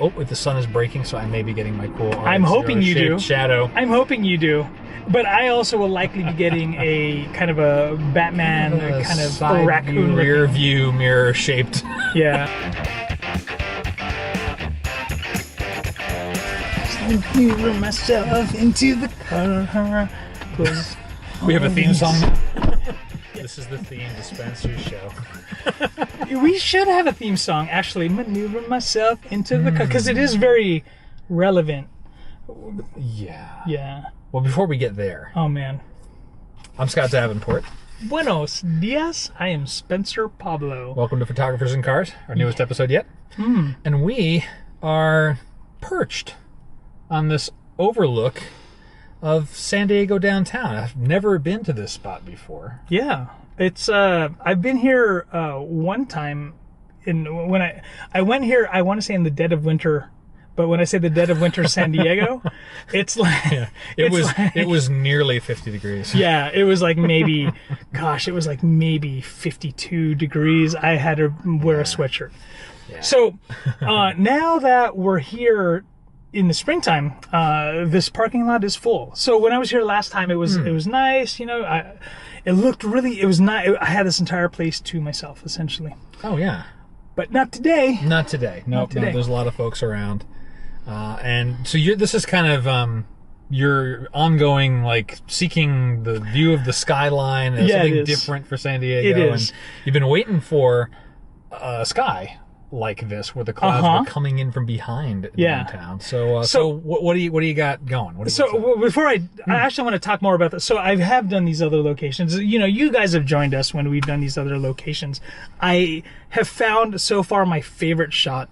Oh, the sun is breaking, so I may be getting my cool. I'm hoping you do. Shadow. I'm hoping you do. But I also will likely be getting a kind of a Batman, kind of side raccoon view, rear view, mirror shaped. Yeah. Mirror myself into the car. We have a theme song. This is the theme to Spencer's show. We should have a theme song, actually. Maneuver myself into the car, because it is very relevant. Yeah. Yeah. Well, before we get there. Oh, man. I'm Scott Davenport. Buenos dias. I am Spencer Pablo. Welcome to Photographers and Cars, our newest episode yet. And we are perched on this overlook of San Diego downtown. I've never been to this spot before. Yeah. It's I've been here one time when I went here, I want to say in the dead of winter, but when I say the dead of winter San Diego, it's like it was nearly 50 degrees. Yeah, it was like maybe it was like maybe 52 degrees. I had to wear a sweatshirt. Yeah. So, now that we're here in the springtime, this parking lot is full. So when I was here last time, it was nice. You know, it looked really. It was not. I had this entire place to myself, essentially. Oh yeah. But not today. Not today. Nope. No, there's a lot of folks around, and so this is kind of your ongoing, like, seeking the view of the skyline. Something different for San Diego. It is. And you've been waiting for a sky like this, where the clouds were coming in from behind downtown. So what do you got going? Before I actually want to talk more about this. So I have done these other locations. You know, you guys have joined us when we've done these other locations. I have found so far my favorite shot.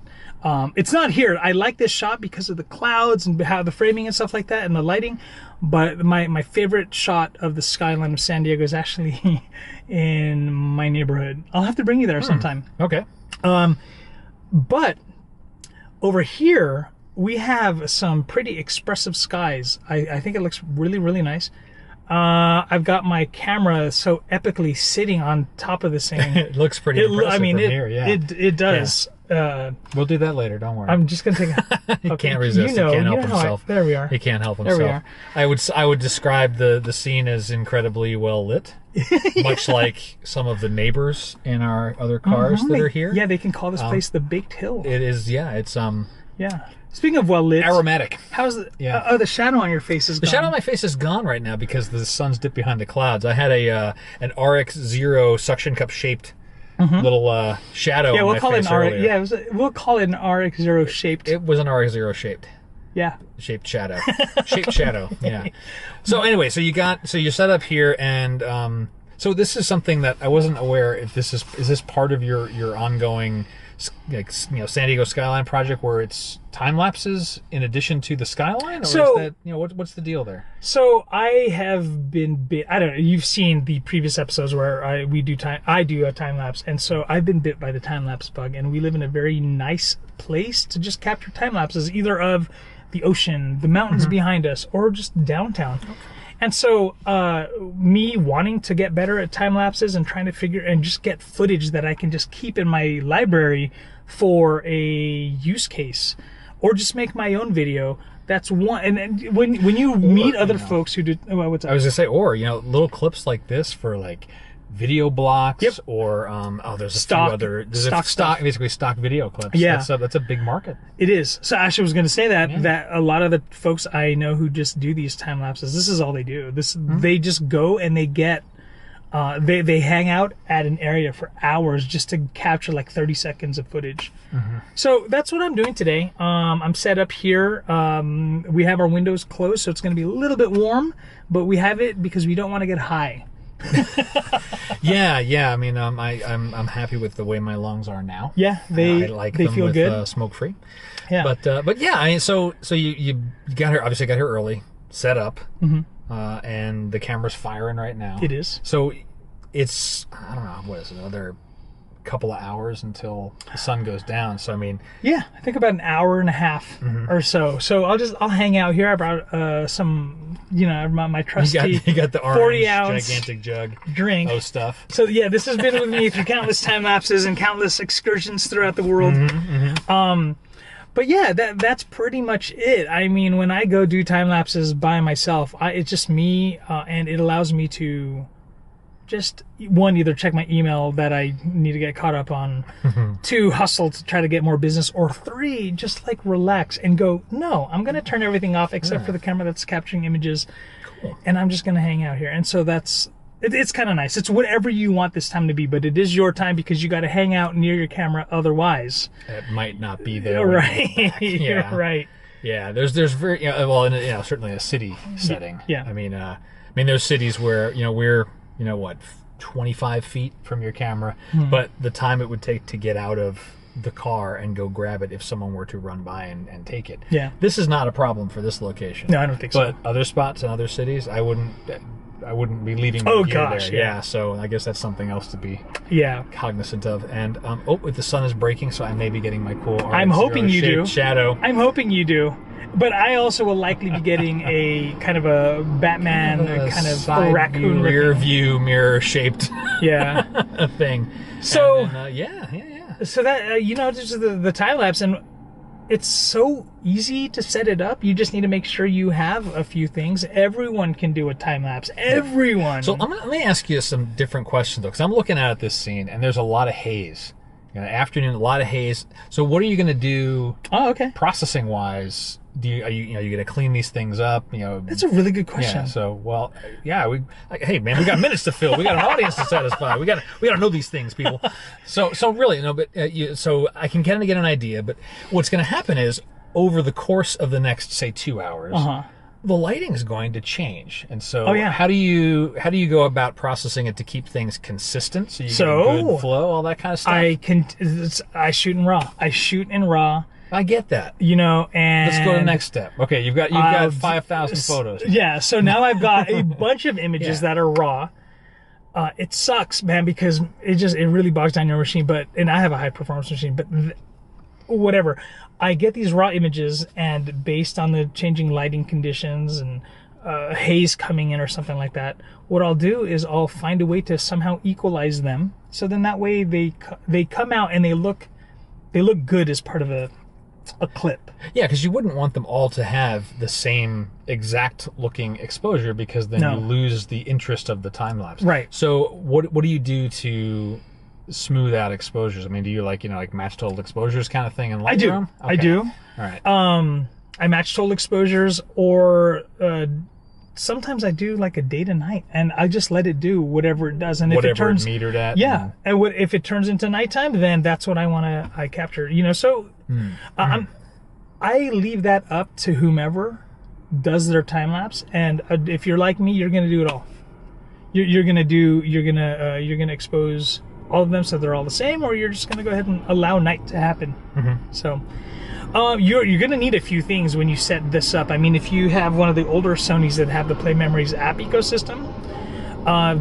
It's not here. I like this shot because of the clouds and how the framing and stuff like that and the lighting. But my favorite shot of the skyline of San Diego is actually in my neighborhood. I'll have to bring you there sometime. Okay. But over here, we have some pretty expressive skies. I think it looks really, really nice. I've got my camera so epically sitting on top of this thing. It looks pretty impressive from here, yeah. It does. Yeah. We'll do that later, don't worry. I'm just going to take a... He can't resist. He can't help himself. There we are. He can't help himself. There we are. I would describe the scene as incredibly well lit. Much like some of the neighbors in our other cars that are here. Yeah, they can call this place the Baked Hill. It is, yeah. It's yeah. Speaking of well lit, aromatic. How's the the shadow on your face is gone? The shadow on my face is gone right now because the sun's dipped behind the clouds. I had an RX-0 suction cup shaped little shadow. Yeah, we'll call it an earlier. we'll call it an RX-0 shaped. It was an RX-0 shaped. Yeah. Shaped shadow. Shaped shadow. Yeah. So anyway, you're set up here, and so this is something that I wasn't aware if this is this part of your ongoing, like, you know, San Diego skyline project where it's time lapses in addition to the skyline, or is that, you know, what's the deal there? So I have been bit. I don't know. You've seen the previous episodes where I do a time lapse, and so I've been bit by the time lapse bug, and we live in a very nice place to just capture time lapses, either of the ocean, the mountains behind us, or just downtown. Okay. And so me wanting to get better at time lapses and trying to figure and just get footage that I can just keep in my library for a use case, or just make my own video. That's one. And when you meet other folks who do, what's up? I was gonna say, or, you know, little clips like this for like video blocks, or there's basically stock video clips. Yeah, that's a big market. It is. So actually, I was going to say that a lot of the folks I know who just do these time lapses, this is all they do. They just go and they get they hang out at an area for hours just to capture like 30 seconds of footage. So that's what I'm doing today. I'm set up here. We have our windows closed, so it's going to be a little bit warm, but we have it because we don't want to get high. Yeah. I mean, I'm happy with the way my lungs are now. Yeah, I like them feel with, good, smoke free. Yeah, but yeah, I mean, so you got here. Obviously, got here early, set up, and the camera's firing right now. It is. So it's, I don't know, what is it, another couple of hours until the sun goes down. So I mean, yeah, I think about an hour and a half or so. So I'll hang out here. I brought some, you know, my trusty you got the 40-ounce gigantic jug drink. Oh, stuff. So yeah, this has been with me through countless time lapses and countless excursions throughout the world. But yeah, that's pretty much it. I mean, when I go do time lapses by myself, it's just me, and it allows me to just, one, either check my email that I need to get caught up on, two, hustle to try to get more business, or three, just like relax and go, no, I'm going to turn everything off except for the camera that's capturing images, and I'm just going to hang out here. And so it's kind of nice. It's whatever you want this time to be, but it is your time because you got to hang out near your camera. Otherwise, it might not be there. Right. You're right. Yeah. There's very, certainly a city setting. Yeah. I mean, there's cities where, we're, 25 feet from your camera, but the time it would take to get out of the car and go grab it if someone were to run by and take it. Yeah. This is not a problem for this location. No, I don't think so. But other spots in other cities, I wouldn't be leaving my gear there. Yeah, so I guess that's something else to be cognizant of. And the sun is breaking, so I may be getting my cool I'm hoping you do. Shadow. I'm hoping you do. But I also will likely be getting a kind of a Batman kind of side raccoon view, rear view mirror shaped thing. So then, So that just the time lapse, and it's so easy to set it up. You just need to make sure you have a few things. Everyone can do a time lapse. Everyone. So let me ask you some different questions though, because I'm looking at this scene and there's a lot of haze. Afternoon, a lot of haze. So what are you going to do? Oh, okay. Processing wise, are you going to clean these things up? That's a really good question. Yeah. So hey man, we got minutes to fill. We got an audience to satisfy. We got to know these things, people. So really, so I can kind of get an idea. But what's going to happen is over the course of the next, say, 2 hours. The lighting is going to change, and so how do you go about processing it to keep things consistent so you get a good flow, all that kind of stuff? I shoot in RAW. I get that. And let's go to the next step. Okay, you've got 5,000 photos. Yeah, so now I've got a bunch of images that are RAW. It sucks, man, because it really bogs down your machine. And I have a high performance machine, but whatever. I get these raw images, and based on the changing lighting conditions and haze coming in or something like that, what I'll do is I'll find a way to somehow equalize them. So then that way they come out and they look good as part of a clip. Yeah, because you wouldn't want them all to have the same exact looking exposure, because then you lose the interest of the time lapse. Right. So what do you do to smooth out exposures? I mean, do you like match total exposures kind of thing in Lightroom? Okay. I do. All right. I match total exposures, or sometimes I do like a day to night, and I just let it do whatever it does. And if it turns metered at. Yeah. And if it turns into nighttime, then that's what I capture. So I leave that up to whomever does their time lapse. And if you're like me, you're going to do it all. You're going to expose all of them so they're all the same, or you're just going to go ahead and allow night to happen. So you're going to need a few things when you set this up. I mean, if you have one of the older Sonys that have the Play Memories app ecosystem,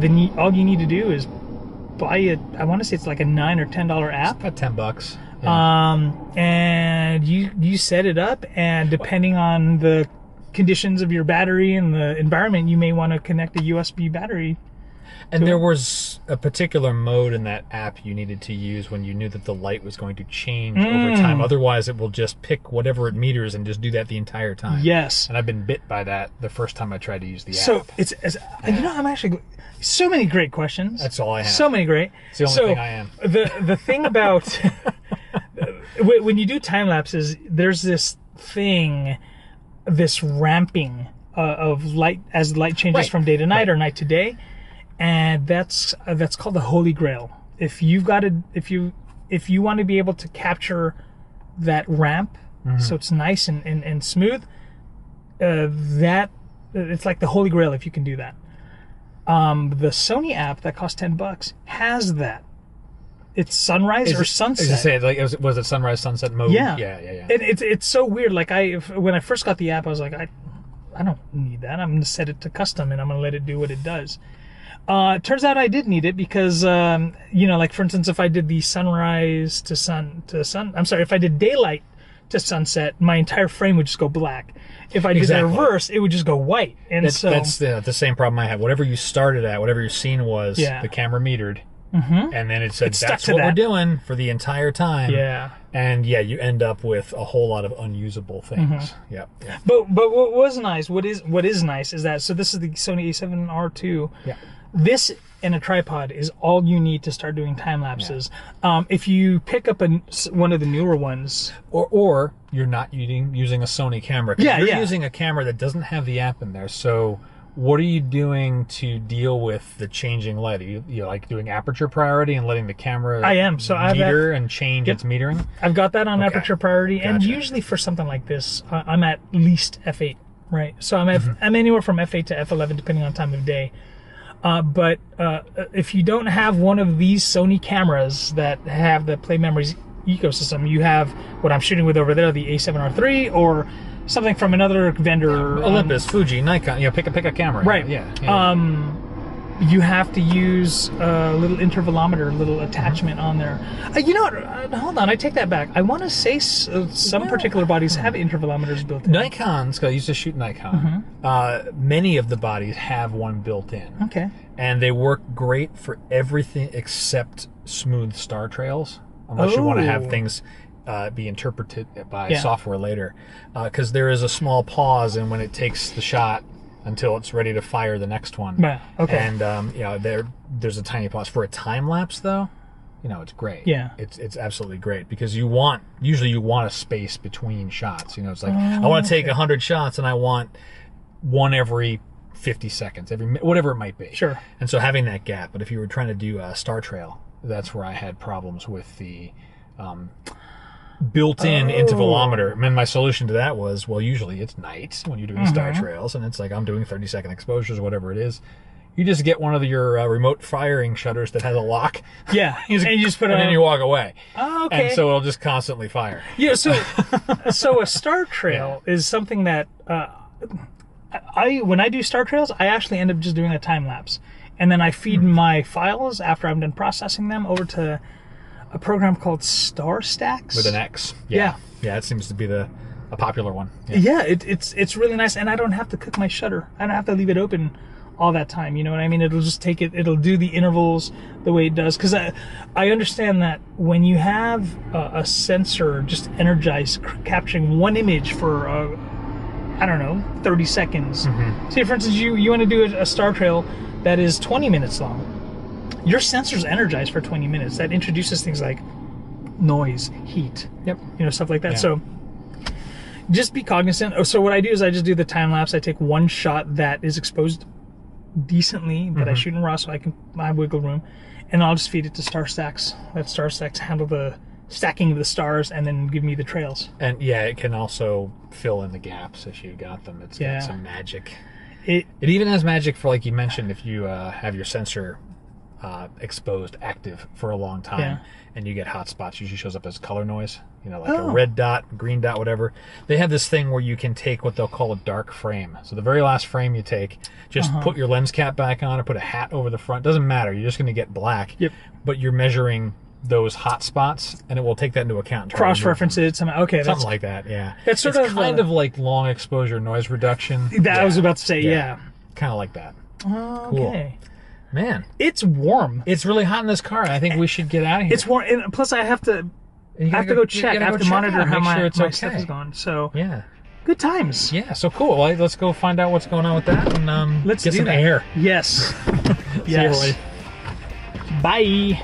then all you need to do is buy it. I want to say it's like a $9 or $10 app. It's about $10. Yeah. And you set it up, and depending on the conditions of your battery and the environment, you may want to connect a USB battery. And there was a particular mode in that app you needed to use when you knew that the light was going to change over time. Otherwise, it will just pick whatever it meters and just do that the entire time. Yes. And I've been bit by that the first time I tried to use the app. So I'm actually so many great questions. That's all I have. So many great. It's the only thing I am. The thing about when you do time lapses, there's this ramping of light as light changes from day to night or night to day. And that's called the Holy Grail. If you want to be able to capture that ramp, so it's nice and smooth, that it's like the Holy Grail if you can do that. The Sony app that costs $10 has that. It's sunrise or sunset. As you say, was it sunrise sunset mode? Yeah. Yeah. It's so weird. Like when I first got the app, I was like, I don't need that. I'm gonna set it to custom and I'm gonna let it do what it does. Turns out I did need it because, like for instance, if I did the sunrise to sun, if I did daylight to sunset, my entire frame would just go black. If I did the reverse, it would just go white. And that's the same problem I had. Whatever you started at, whatever your scene was, the camera metered, and then it said that's what we're doing for the entire time. Yeah. And yeah, you end up with a whole lot of unusable things. Yep. Yeah. But what was nice, what is nice is that, so this is the Sony A7R2. Yeah. This and a tripod is all you need to start doing time lapses. Yeah. If you pick up one of the newer ones, or you're not using a Sony camera, you're using a camera that doesn't have the app in there. So what are you doing to deal with the changing light? Are you like doing aperture priority and letting the camera meter and change its metering? I've got that on aperture priority, and usually for something like this, I'm at least f8, right? So I'm anywhere from f8 to f11 depending on time of day. But if you don't have one of these Sony cameras that have the Play Memories ecosystem, you have what I'm shooting with over there, the A7R3, or something from another vendor. Olympus, Fuji, Nikon, pick a camera. Right. Yeah. You have to use a little intervalometer, little attachment on there. You know what? Hold on, I take that back. I want to say some particular bodies have intervalometers built in. Nikon's, because I used to shoot Nikon, many of the bodies have one built in. Okay. And they work great for everything except smooth star trails, unless you want to have things be interpreted by software later. Because there is a small pause in when it takes the shot until it's ready to fire the next one. Okay. And there's a tiny pause. For a time lapse though, it's great. Yeah. It's absolutely great, because usually you want a space between shots. It's like I want to take 100 shots and I want one every 50 seconds, whatever it might be. Sure. And so having that gap. But if you were trying to do a star trail, that's where I had problems with the built-in intervalometer. And my solution to that was, well, usually it's night when you're doing star trails, and it's like I'm doing 30-second exposures, whatever it is. You just get one of your remote firing shutters that has a lock. Yeah, and you just put it and on. then you walk away. Oh, okay. And so it'll just constantly fire. Yeah, so a star trail is something that when I do star trails, I actually end up just doing a time lapse, and then I feed my files after I'm done processing them over to a program called Star Stacks with an X. Yeah, it seems to be a popular one. Yeah, it's really nice, and I don't have to cook my shutter. I don't have to leave it open all that time. You know what I mean? It'll just take it. It'll do the intervals the way it does. Because I understand that when you have a sensor just energized, capturing one image for 30 seconds. Say, for instance, you want to do a star trail that is 20 minutes long. Your sensor's energized for 20 minutes. That introduces things like noise, heat, stuff like that. Yeah. So just be cognizant. So what I do is I just do the time lapse. I take one shot that is exposed decently, that I shoot in RAW, so I have wiggle room, and I'll just feed it to Star Stacks. Let Star Stacks handle the stacking of the stars and then give me the trails. And it can also fill in the gaps if you got them. It's got some magic. It even has magic for, like you mentioned, if you have your sensor exposed active for a long time and you get hot spots. Usually shows up as color noise, a red dot, green dot, whatever. They have this thing where you can take what they'll call a dark frame. So the very last frame you take, just put your lens cap back on or put a hat over the front. Doesn't matter. You're just going to get black. But you're measuring those hot spots, and it will take that into account. Cross-reference it somehow. Okay, something like that. Yeah, it's kind of like long exposure noise reduction. That I was about to say. Yeah. Kind of like that. Okay. Cool. Man, it's warm. It's really hot in this car. I think we should get out of here. It's warm, and plus I have to go check. I have to monitor how my stuff is going. So good times. Yeah, so cool. Well, let's go find out what's going on with that, and let's get do some that. air. Yes. Yes. Bye.